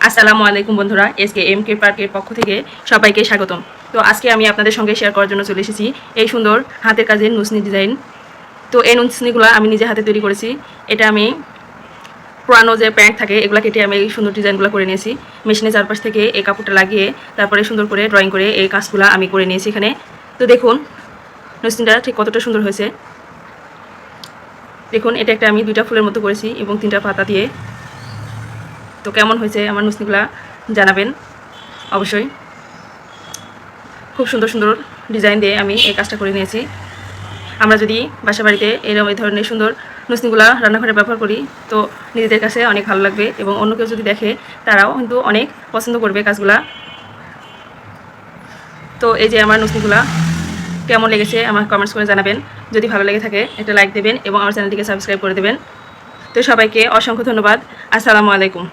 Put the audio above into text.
আসসালামু আলাইকুম বন্ধুরা, এসকে পার্কের পক্ষ থেকে সবাইকে স্বাগতম। তো আজকে আমি আপনাদের সঙ্গে শেয়ার করার জন্য চলে এসেছি এই সুন্দর হাতের কাজের নুসনি ডিজাইন। তো এই নুসনিগুলো আমি নিজে হাতে তৈরি করেছি। এটা আমি পুরানো যে প্যান্ট থাকে এগুলো কেটে আমি এই সুন্দর ডিজাইনগুলো করে নিয়েছি। মেশিনের চারপাশ থেকে এই কাপড়টা লাগিয়ে তারপরে সুন্দর করে ড্রয়িং করে এই কাজগুলো আমি করে নিয়েছি এখানে। তো দেখুন নুসনিটা ঠিক কতটা সুন্দর হয়েছে। দেখুন এটা একটা আমি 2টা ফুলের মতো করেছি এবং 3টা পাতা দিয়ে। তো কেমন হয়েছে আমার নুসনিগুলা জানাবেন অবশ্যই। খুব সুন্দর সুন্দর ডিজাইন দিয়ে আমি এই কাজটা করে নিয়েছি। আমরা যদি বাসা বাড়িতে এরকম এই ধরনের সুন্দর নুসনিগুলা রান্নাঘরে ব্যবহার করি তো নিজেদের কাছে অনেক ভালো লাগবে এবং অন্য কেউ যদি দেখে তারাও কিন্তু অনেক পছন্দ করবে কাজগুলা। তো এই যে আমার নুসনিগুলা কেমন লেগেছে আমার কমেন্টস করে জানাবেন। যদি ভালো লেগে থাকে একটা লাইক দেবেন এবং আমার চ্যানেলটিকে সাবস্ক্রাইব করে দেবেন। তো সবাইকে অসংখ্য ধন্যবাদ। আসসালামু আলাইকুম।